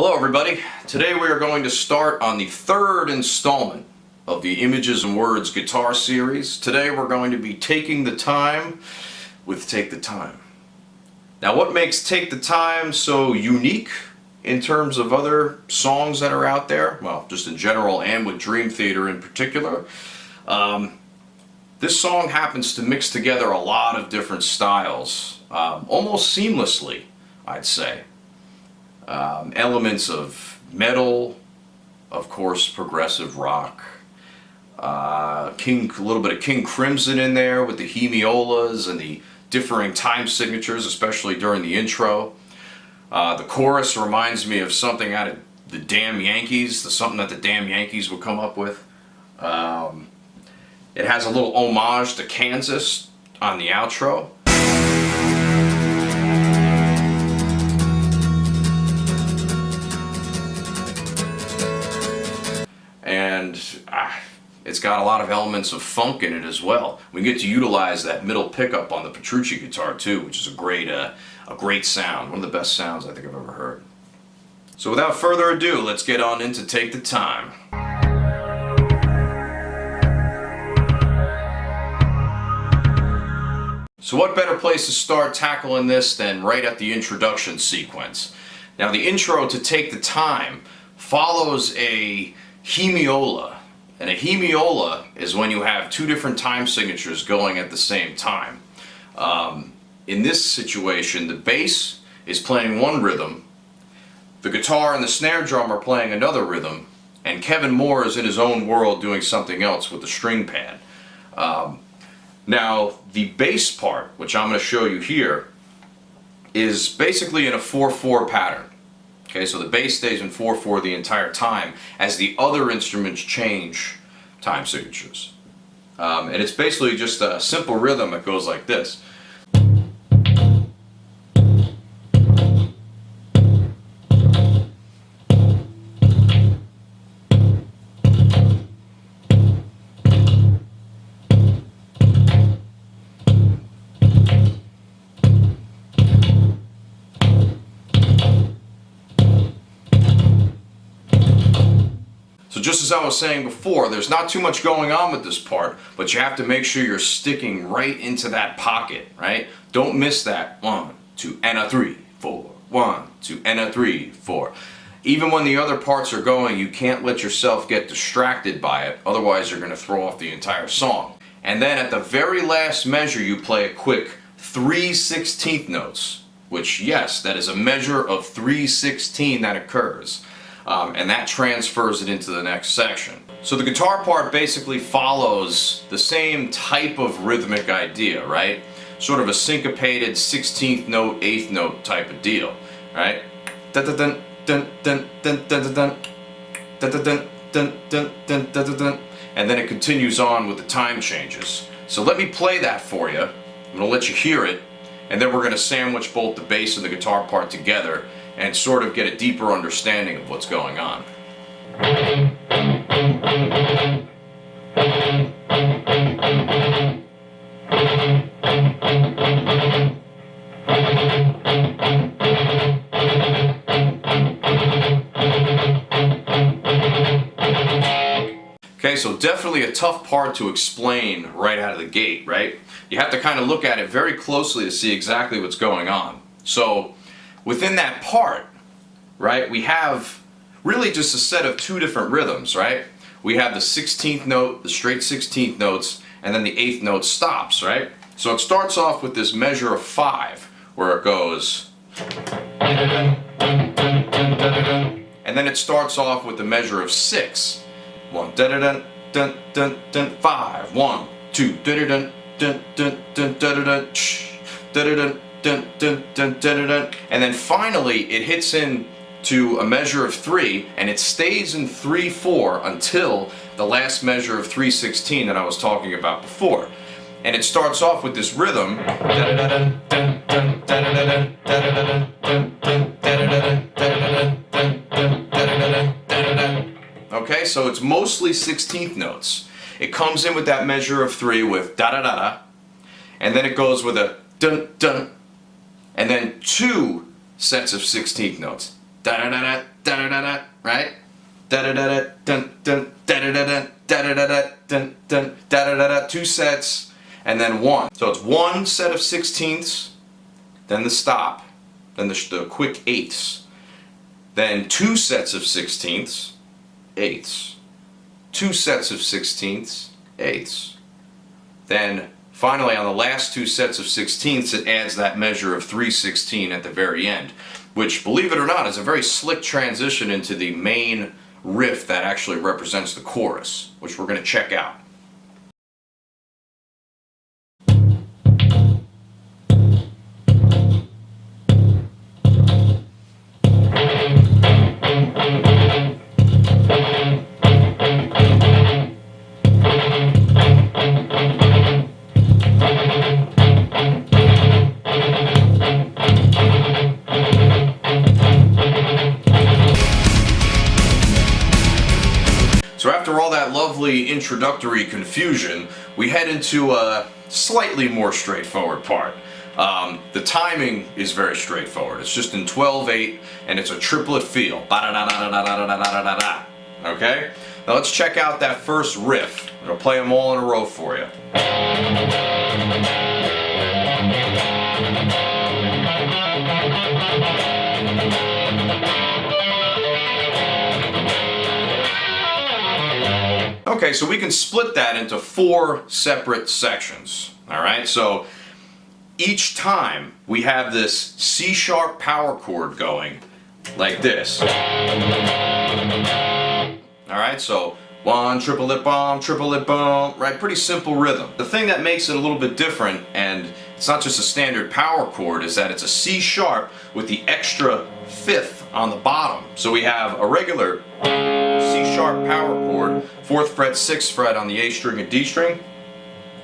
Hello everybody. Today we are going to start on the third installment of the Images and Words guitar series. Today we're going to be taking the time with Take the Time. Now what makes Take the Time so unique in terms of other songs that are out there, well just in general and with Dream Theater in particular, this song happens to mix together a lot of different styles, almost seamlessly I'd say. Elements of metal, of course progressive rock, a little bit of King Crimson in there with the Hemiolas and the differing time signatures, especially during the intro. The chorus reminds me of something out of the Damn Yankees, something that the Damn Yankees would come up with. It has a little homage to Kansas on the outro. And it's got a lot of elements of funk in it as well. We get to utilize that middle pickup on the Petrucci guitar too, which is a great sound. One of the best sounds I think I've ever heard. So without further ado, let's get on into Take the Time. So what better place to start tackling this than right at the introduction sequence. Now the intro to Take the Time follows a Hemiola, and a Hemiola is when you have two different time signatures going at the same time. In this situation, the bass is playing one rhythm, the guitar and the snare drum are playing another rhythm, and Kevin Moore is in his own world doing something else with the string pad. Now, the bass part, which I'm going to show you here, is basically in a 4/4 pattern. Okay, so the bass stays in 4/4 the entire time as the other instruments change time signatures. And it's basically just a simple rhythm that goes like this. So just as I was saying before, there's not too much going on with this part, but you have to make sure you're sticking right into that pocket, right? Don't miss that 1, 2, and a 3, 4, 1, 2, and a 3, 4. Even when the other parts are going, you can't let yourself get distracted by it, otherwise you're going to throw off the entire song. And then at the very last measure, you play a quick 3/16 notes, which yes, that is a measure of 3/16 that occurs. And that transfers it into the next section. So the guitar part basically follows the same type of rhythmic idea, right? Sort of a syncopated 16th note, 8th note type of deal, right? Dun dun dun dun dun dun dun dun dun dun dun dun dun dun dun, and then it continues on with the time changes. So let me play that for you. I'm going to let you hear it, and then we're going to sandwich both the bass and the guitar part together and sort of get a deeper understanding of what's going on. Okay, so definitely a tough part to explain right out of the gate, right? You have to kind of look at it very closely to see exactly what's going on. So within that part, right, we have really just a set of two different rhythms, right? We have the 16th note, the straight 16th notes, and then the 8th note stops, right? So it starts off with this measure of 5, where it goes, and then it starts off with the measure of 6. 1, dun dun dun dun dun 5, 1, 2, dun dun dun dun dun dun dun dun dun dun dun dun dun, and then finally it hits in to a measure of 3, and it stays in 3/4 until the last measure of 3/16 that I was talking about before. And it starts off with this rhythm. Okay, so it's mostly 16th notes. It comes in with that measure of 3 with da da da da, and then it goes with a dun dun, and then 2 sets of 16th notes. da da da da da da da, right? Da da da da dun dun da da da da da da da dun dun da da da da. 2 sets and then 1. So it's 1 set of 16ths, then the stop, then the quick 8ths, then 2 sets of 16ths, 8ths, 2 sets of 16ths, 8ths. Then finally on the last 2 sets of 16ths it adds that measure of 3/16 at the very end, which, believe it or not, is a very slick transition into the main riff that actually represents the chorus, which we're going to check out. So after all that lovely introductory confusion, we head into a slightly more straightforward part. The timing is very straightforward. It's just in 12/8 and it's a triplet feel. Ba-da-da-da-da-da-da-da-da-da-da. Okay? Now let's check out that first riff. I'll play them all in a row for you. Okay, so we can split that into 4 separate sections. Alright, so each time we have this C sharp power chord going like this. Alright, so 1 triple lip bomb, right? Pretty simple rhythm. The thing that makes it a little bit different, and it's not just a standard power chord, is that it's a C sharp with the extra 5th on the bottom. So we have a regular C sharp power chord, 4th fret, 6th fret on the A string and D string,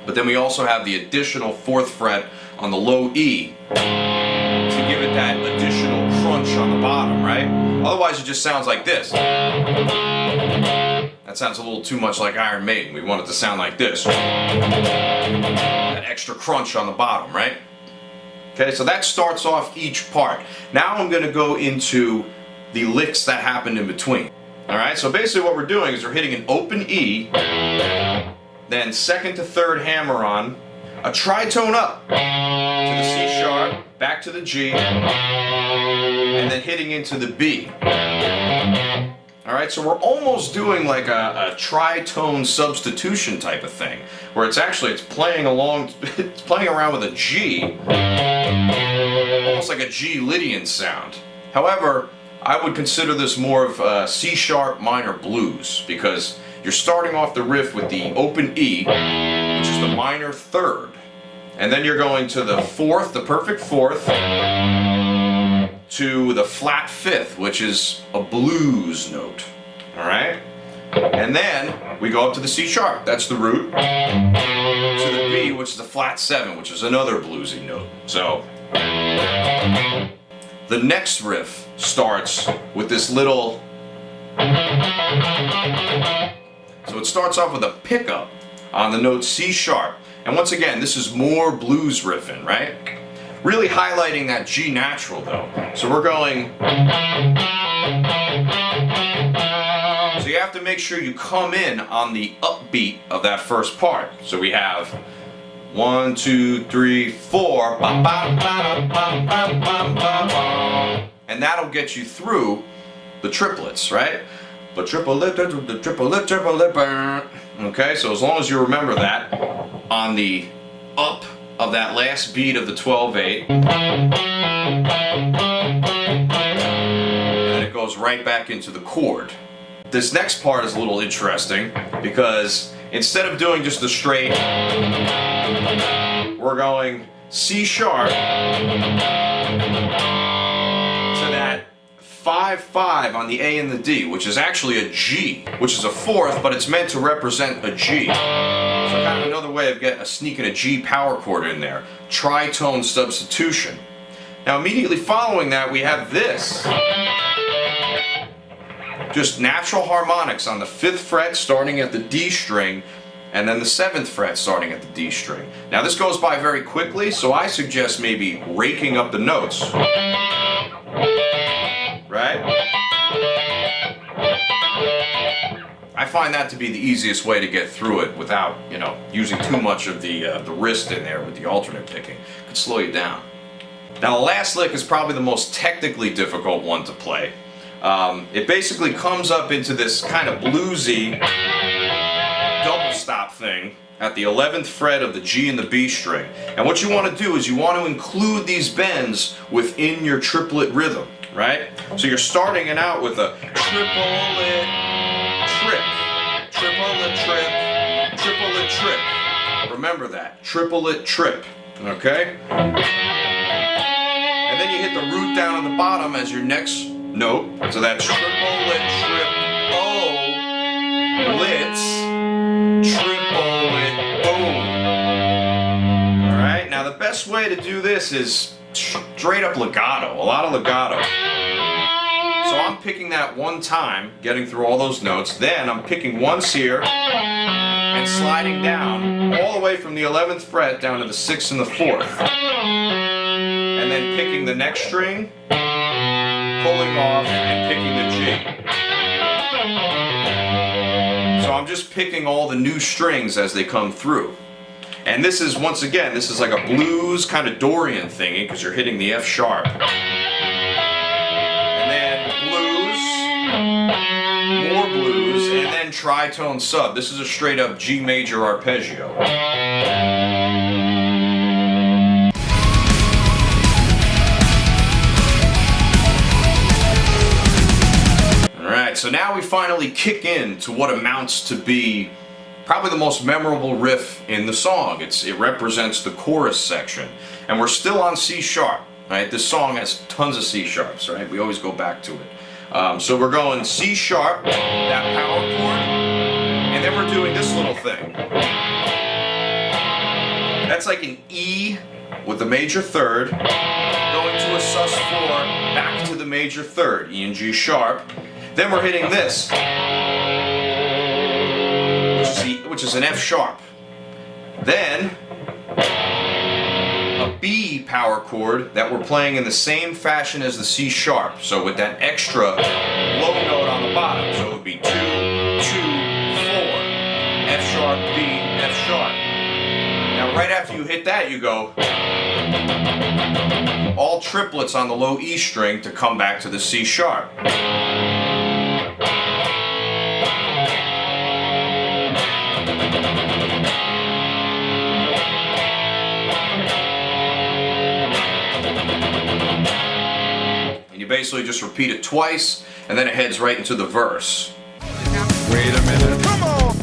but then we also have the additional 4th fret on the low E to give it that additional crunch on the bottom, right? Otherwise it just sounds like this. That sounds a little too much like Iron Maiden. We want it to sound like this. That extra crunch on the bottom, right? Okay, so that starts off each part. Now I'm going to go into the licks that happened in between. Alright, so basically what we're doing is we're hitting an open E, then 2nd to 3rd hammer on, a tritone up to the C sharp, back to the G, and then hitting into the B. Alright, so we're almost doing like a tritone substitution type of thing, where it's playing along, it's playing around with a G, almost like a G Lydian sound. However, I would consider this more of a C sharp minor blues, because you're starting off the riff with the open E, which is the minor 3rd, and then you're going to the 4th, the perfect 4th, to the flat 5th, which is a blues note. Alright? And then we go up to the C sharp, that's the root, to the B, which is the flat 7, which is another bluesy note. So the next riff starts with this little, so it starts off with a pickup on the note C sharp. And once again, this is more blues riffing, right? Really highlighting that G natural though. So we're going, so you have to make sure you come in on the upbeat of that first part. So we have 1, 2, 3, 4, and that'll get you through the triplets, right? The triplet, okay, so as long as you remember that on the up of that last beat of the 12/8, and then it goes right back into the chord. This next part is a little interesting because instead of doing just the straight, we're going C sharp to that 5/5 on the A and the D, which is actually a G, which is a 4th, but it's meant to represent a G. So kind of another way of sneaking a G power chord in there. Tritone substitution. Now immediately following that we have this. Just natural harmonics on the 5th fret starting at the D string, and then the 7th fret starting at the D string. Now this goes by very quickly, so I suggest maybe raking up the notes. Right? find that to be the easiest way to get through it without, you know, using too much of the wrist in there with the alternate picking. It could slow you down. Now the last lick is probably the most technically difficult one to play. It basically comes up into this kind of bluesy double stop thing at the 11th fret of the G and the B string. And what you want to do is you want to include these bends within your triplet rhythm, right? So you're starting it out with a triplet trip, triplet trip, triplet trip. Remember that, triplet trip, okay? And then you hit the root down at the bottom as your next note. So that's triplet trip, oh, lits, triplet, boom. Alright, now the best way to do this is straight up legato, a lot of legato. So I'm picking that one time, getting through all those notes, then I'm picking once here, and sliding down all the way from the 11th fret down to the 6th and the 4th. And then picking the next string, pulling off, and picking the G. So I'm just picking all the new strings as they come through. And this is, once again, this is like a blues kind of Dorian thingy, because you're hitting the F sharp. And then blues, more blues, and then tritone sub. This is a straight up G major arpeggio. Alright, so now we finally kick in to what amounts to be probably the most memorable riff in the song. It represents the chorus section. And we're still on C sharp, right? This song has tons of C sharps, right? We always go back to it. So we're going C sharp, that power chord, and then we're doing this little thing. That's like an E with the major third, going to a sus4, back to the major third, E and G sharp. Then we're hitting this, which is an F sharp. Then a B power chord that we're playing in the same fashion as the C sharp. So with that extra low note on the bottom. So it would be 2, 2, 4, F sharp, B, F sharp. Now right after you hit that, you go all triplets on the low E string to come back to the C sharp. You basically just repeat it twice, and then it heads right into the verse. Wait a minute, come on!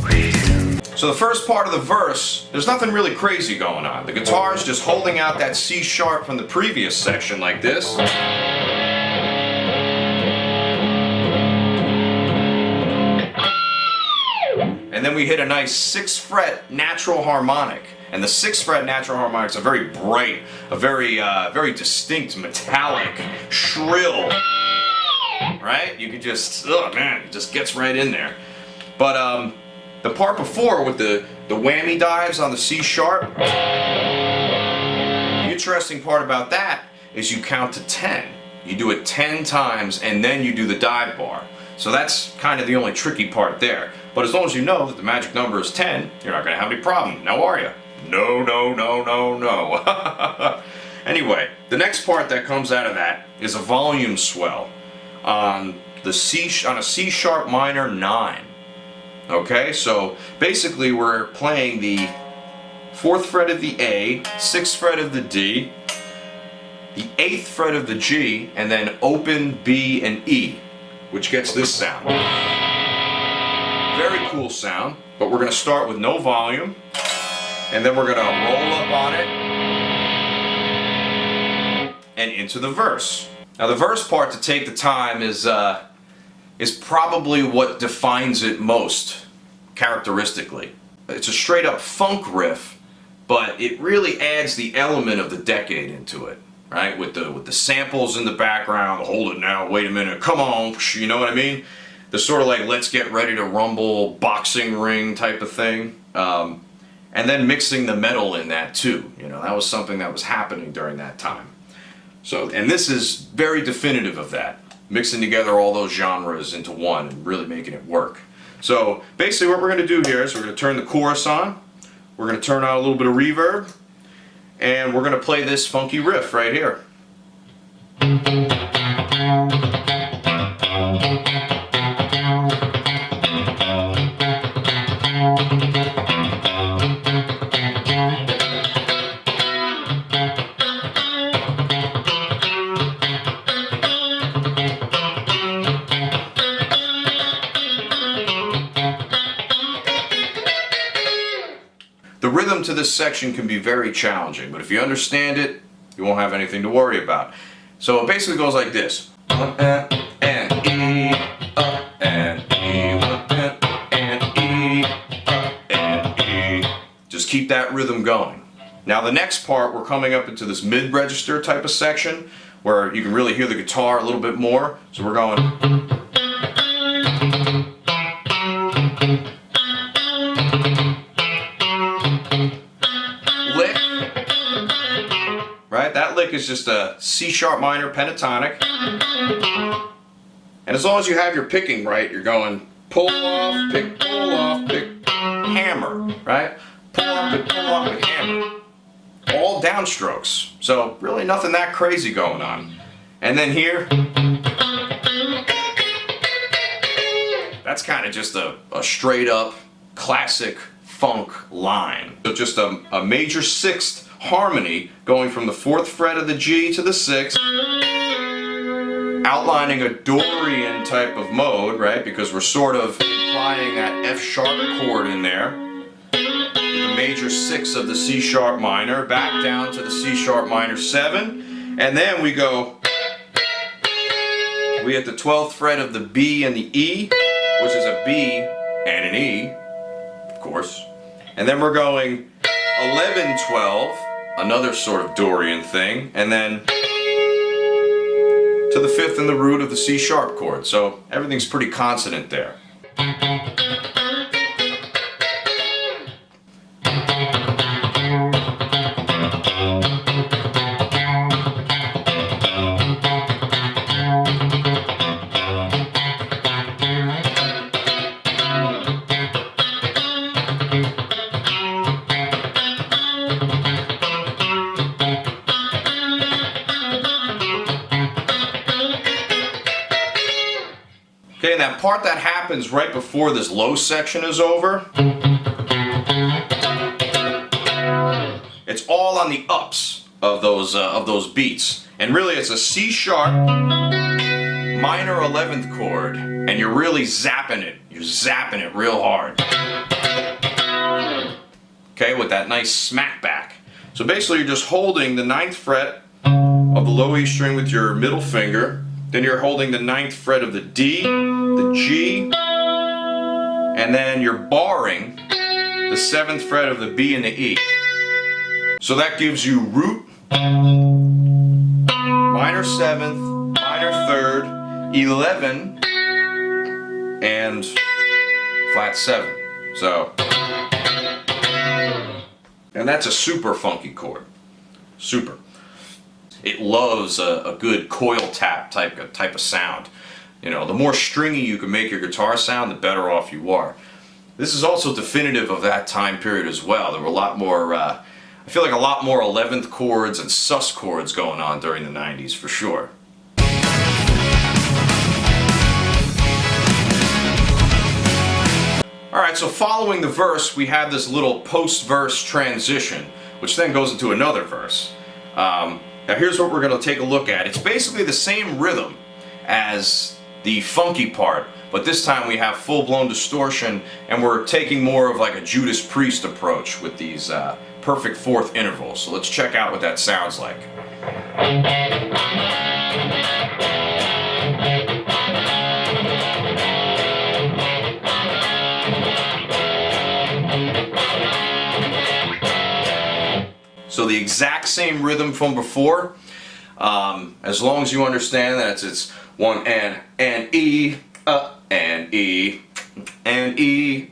So the first part of the verse, there's nothing really crazy going on. The guitar is just holding out that C sharp from the previous section like this. And then we hit a nice 6th fret natural harmonic. And the 6th fret natural harmonics are very bright, a very distinct, metallic, shrill, right? You could just, oh man, it just gets right in there. But the part before with the whammy dives on the C sharp, the interesting part about that is you count to 10. You do it 10 times and then you do the dive bar. So that's kind of the only tricky part there. But as long as you know that the magic number is 10, you're not going to have any problem. Now are you? No, no, no, no, no. Anyway, the next part that comes out of that is a volume swell on a C sharp minor 9. Okay, so basically we're playing the 4th fret of the A, 6th fret of the D, the 8th fret of the G, and then open B and E, which gets this sound. Very cool sound, but we're going to start with no volume. And then we're going to roll up on it and into the verse. Now the verse part, to take the time, is probably what defines it most characteristically. It's a straight up funk riff, but it really adds the element of the decade into it, right? With the samples in the background, hold it now, wait a minute, come on, you know what I mean? The sort of like let's get ready to rumble boxing ring type of thing. And then mixing the metal in that too. You know, that was something that was happening during that time. So, and this is very definitive of that. Mixing together all those genres into one and really making it work. So basically what we're going to do here is we're going to turn the chorus on, we're going to turn on a little bit of reverb, and we're going to play this funky riff right here. The rhythm to this section can be very challenging, but if you understand it, you won't have anything to worry about. So it basically goes like this. And E, and E, and E, and E. Just keep that rhythm going. Now the next part, we're coming up into this mid-register type of section where you can really hear the guitar a little bit more. So we're going. Lick, right? That lick is just a C sharp minor pentatonic. And as long as you have your picking right, you're going pull off, pick, hammer, right? Pull off, pick, hammer. All downstrokes. So really nothing that crazy going on. And then here, that's kind of just a straight up classic funk line. So just a major sixth harmony going from the 4th fret of the G to the 6th, outlining a Dorian type of mode, right? Because we're sort of implying that F sharp chord in there. The major 6 of the C sharp minor, back down to the C sharp minor 7, and then we go, we hit the 12th fret of the B and the E, which is a B and an E, of course. And then we're going 11, 12, another sort of Dorian thing, and then to the 5th and the root of the C sharp chord. So everything's pretty consonant there. Okay, and that part that happens right before this low section is over, it's all on the ups of those beats. And really it's a C sharp minor 11th chord, and you're really zapping it. You're zapping it real hard. Okay, with that nice smack back. So basically you're just holding the 9th fret of the low E string with your middle finger. Then you're holding the 9th fret of the D, the G, and then you're barring the 7th fret of the B and the E. So that gives you root, minor 7th, minor 3rd, 11, and flat 7. So, and that's a super funky chord. Super. It loves a good coil tap type of sound. You know, the more stringy you can make your guitar sound, the better off you are. This is also definitive of that time period as well. There were a lot more, I feel like a lot more 11th chords and sus chords going on during the 90s for sure. Alright, so following the verse, we have this little post-verse transition, which then goes into another verse. Now here's what we're going to take a look at. It's basically the same rhythm as the funky part, but this time we have full-blown distortion, and we're taking more of like a Judas Priest approach with these perfect 4th intervals. So let's check out what that sounds like. So the exact same rhythm from before, as long as you understand that it's 1 and E, and E, and E,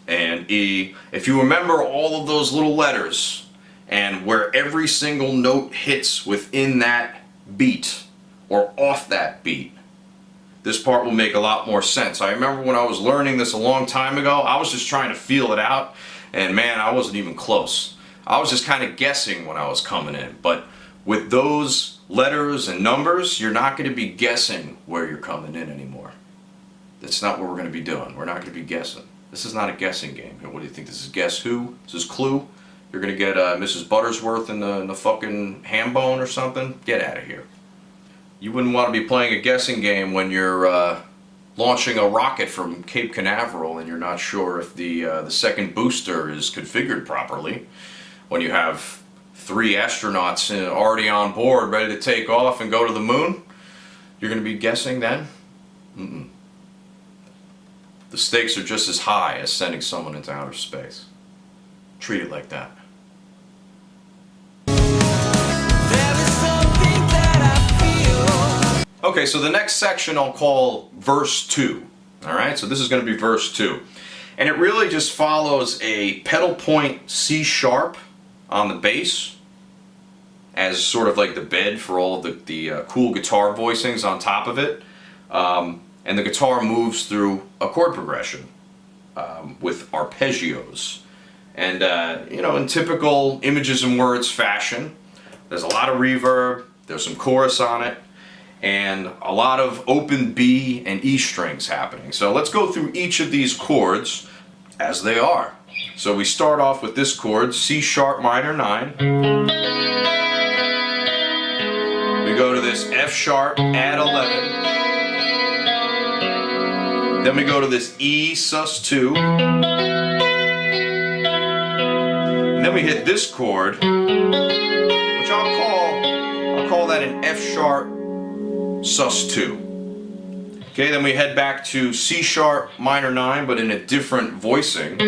and E. If you remember all of those little letters and where every single note hits within that beat or off that beat, this part will make a lot more sense. I remember when I was learning this a long time ago, I was just trying to feel it out, and man, I wasn't even close. I was just kind of guessing when I was coming in, but with those letters and numbers, you're not going to be guessing where you're coming in anymore. That's not what we're going to be doing. We're not going to be guessing. This is not a guessing game. What do you think? This is Guess Who? This is Clue? You're going to get Mrs. Buttersworth in the fucking ham bone or something? Get out of here. You wouldn't want to be playing a guessing game when you're launching a rocket from Cape Canaveral and you're not sure if the second booster is configured properly. When you have 3 astronauts already on board, ready to take off and go to the moon, you're going to be guessing then? Mm-mm. The stakes are just as high as sending someone into outer space. Treat it like that. Okay, so the next section I'll call verse 2. Alright, so this is going to be verse 2. And it really just follows a pedal point C sharp on the bass as sort of like the bed for all of the cool guitar voicings on top of it. And the guitar moves through a chord progression with arpeggios. And, you know, in typical Images and Words fashion, there's a lot of reverb, there's some chorus on it, and a lot of open B and E strings happening. So let's go through each of these chords as they are. So we start off with this chord, C sharp minor 9. We go to this F sharp add 11. Then we go to this E sus2. And then we hit this chord, which I'll call that an F sharp sus2. Okay, then we head back to C sharp minor 9, but in a different voicing.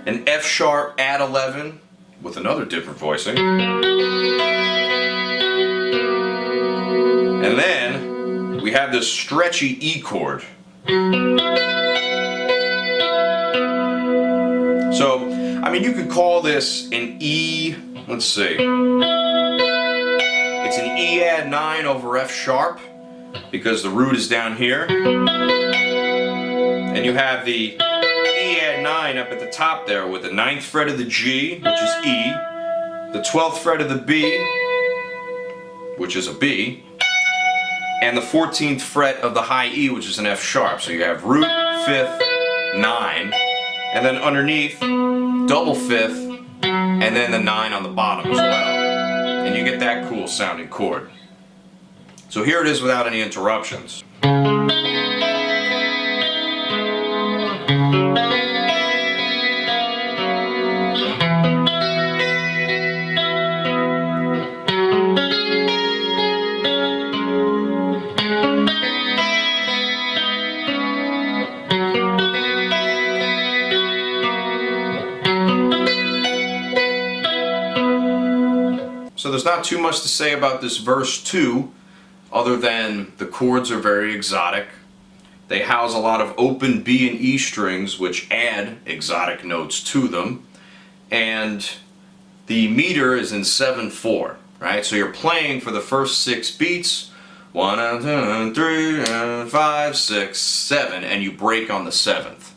An F sharp add 11 with another different voicing. And then we have this stretchy E chord. So, I mean, you could call this an E, let's see. It's an E add 9 over F sharp because the root is down here. And you have the E add 9 up at the top there with the 9th fret of the G, which is E, the 12th fret of the B, which is a B, and the 14th fret of the high E, which is an F sharp. So you have root, 5th, 9, and then underneath, double 5th, and then the 9 on the bottom as well. And you get that cool sounding chord. So here it is without any interruptions. So there's not too much to say about this verse 2 other than the chords are very exotic. They house a lot of open B and E strings which add exotic notes to them. And the meter is in 7/4, right? So you're playing for the first 6 beats, 1, 2, 3, 5, 6, 7, and you break on the 7th.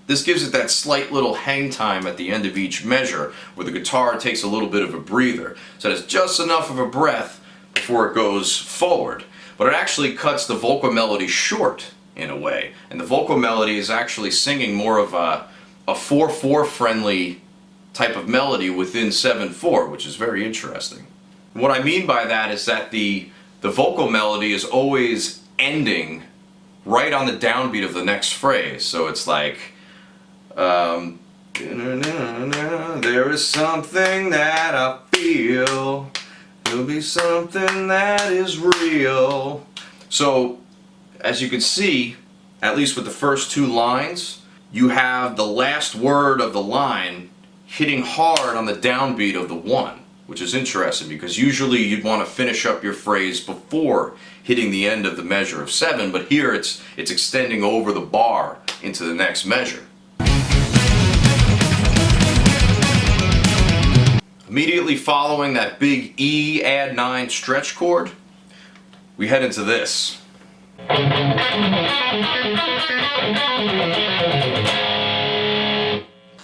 This gives it that slight little hang time at the end of each measure where the guitar takes a little bit of a breather. So it's just enough of a breath before it goes forward. But it actually cuts the vocal melody short in a way. And the vocal melody is actually singing more of a 4/4 friendly type of melody within 7/4, which is very interesting. What I mean by that is that the vocal melody is always ending right on the downbeat of the next phrase. So it's like, there is something that I feel, there'll be something that is real. So, as you can see, at least with the first 2 lines, you have the last word of the line hitting hard on the downbeat of the 1, which is interesting because usually you'd want to finish up your phrase before hitting the end of the measure of 7, but here it's extending over the bar into the next measure. Immediately following that big E add 9 stretch chord, we head into this.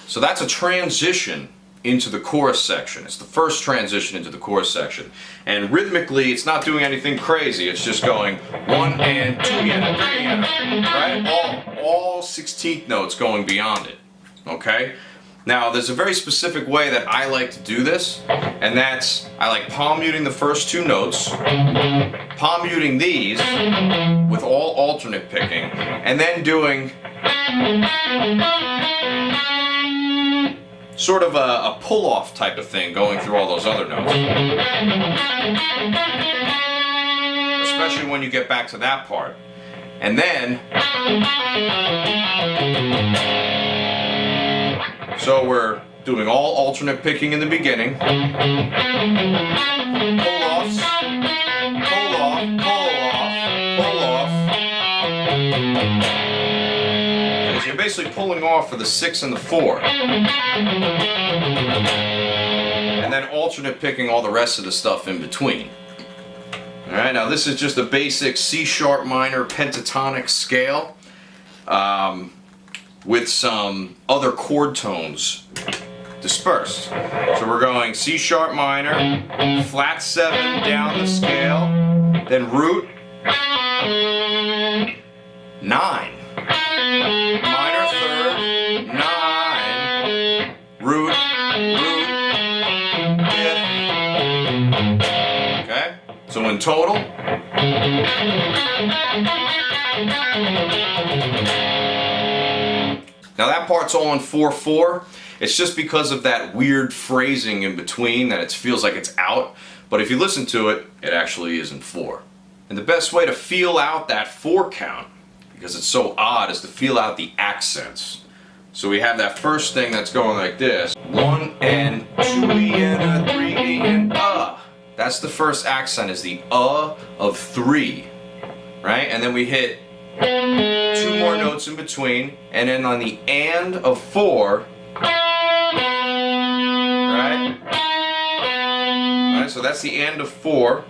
So that's a transition into the chorus section. It's the first transition into the chorus section. And rhythmically, it's not doing anything crazy. It's just going 1 and 2 and 3 and, right? All 16th notes going beyond it, okay? Now, there's a very specific way that I like to do this, and that's, I like palm muting the first 2 notes, palm muting these with all alternate picking, and then doing sort of a pull-off type of thing going through all those other notes. Especially when you get back to that part. And then, so we're doing all alternate picking in the beginning. Pull-offs, pull-off, pull-off, pull-off. Because you're basically pulling off for the 6 and the 4. And then alternate picking all the rest of the stuff in between. Alright, now this is just a basic C sharp minor pentatonic scale with some other chord tones dispersed. So we're going C sharp minor, flat 7 down the scale, then root 9. Minor third, 9, root, fifth. Okay? So in total, now that part's all in 4/4. It's just because of that weird phrasing in between that it feels like it's out. But if you listen to it, it actually is in 4. And the best way to feel out that 4 count, because it's so odd, is to feel out the accents. So we have that first thing that's going like this. 1 and 2 and a 3 and That's the first accent, is the of 3, right? And then we hit 2 more notes in between, and then on the and of 4, right? Alright, so that's the and of 4,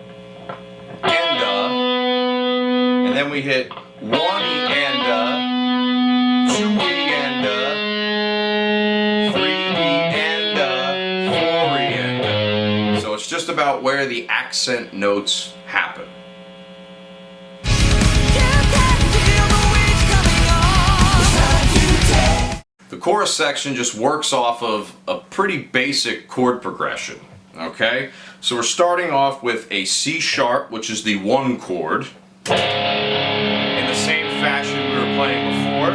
and then we hit 1 and 2 and 3 and 4 and So it's just about where the accent notes happen. The chorus section just works off of a pretty basic chord progression, okay? So we're starting off with a C sharp, which is the 1 chord, in the same fashion we were playing before,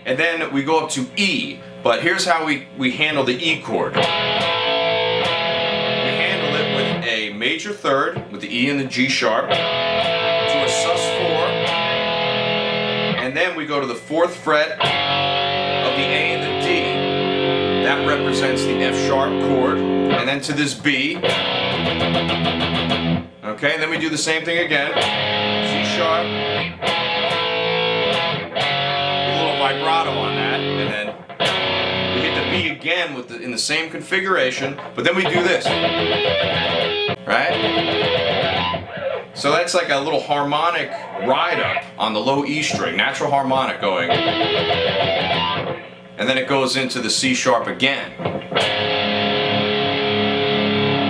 and then we go up to E, but here's how we handle the E chord. We handle it with a major third, with the E and the G sharp, to a sus4, and then we go to the 4th fret of the A and the D. That represents the F sharp chord, and then to this B. Okay, and then we do the same thing again. C sharp. A little vibrato on that, and then we hit the B again with in the same configuration, but then we do this. Right? So that's like a little harmonic ride up on the low E string, natural harmonic going. And then it goes into the C sharp again.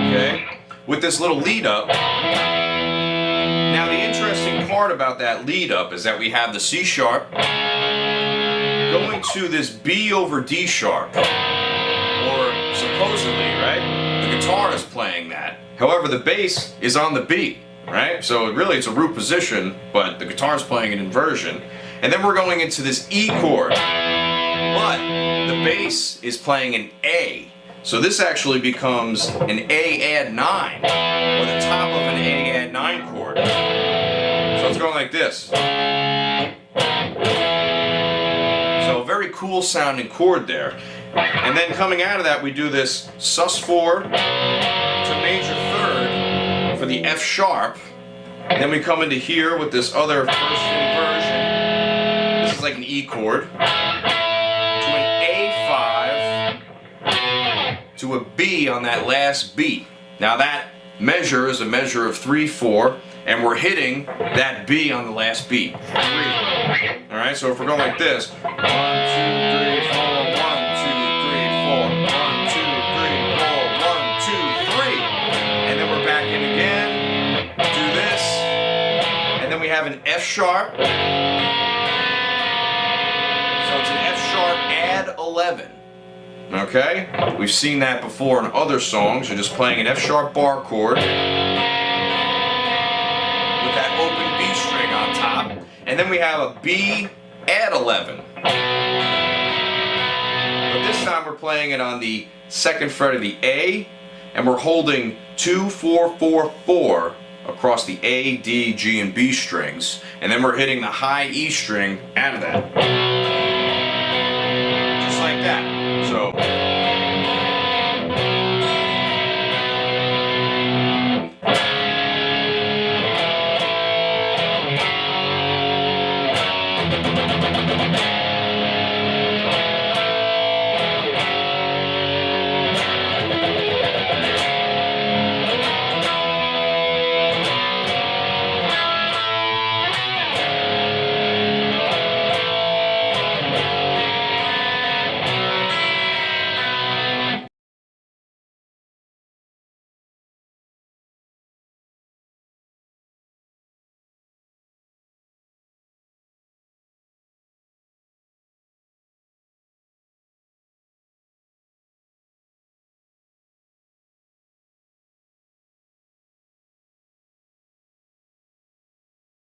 Okay? With this little lead up. Now the interesting part about that lead up is that we have the C sharp going to this B over D sharp. Or supposedly, right? The guitar is playing that. However, the bass is on the B. Right? So really it's a root position, but the guitar's playing an inversion. And then we're going into this E chord. But the bass is playing an A. So this actually becomes an A add 9, or the top of an A add 9 chord. So it's going like this. So a very cool sounding chord there. And then coming out of that we do this sus4 to major third for the F sharp, and then we come into here with this other first inversion. This is like an E chord, to an A5, to a B on that last beat. Now that measure is a measure of 3/4, and we're hitting that B on the last beat. 3. All right, so if we're going like this, 1, 2, 3, 4, 1, 2, 3, 4, 1, 2, 3, 4, 1, 2, 3, and then we're back in again. Do this, and then we have an F sharp. So it's an F sharp add 11. Okay, we've seen that before in other songs. You're just playing an F sharp bar chord with that open B string on top, and then we have a B add 11. But this time we're playing it on the 2nd fret of the A, and we're holding 2, 4, 4, 4 across the A, D, G, and B strings, and then we're hitting the high E string out of that. Just like that. So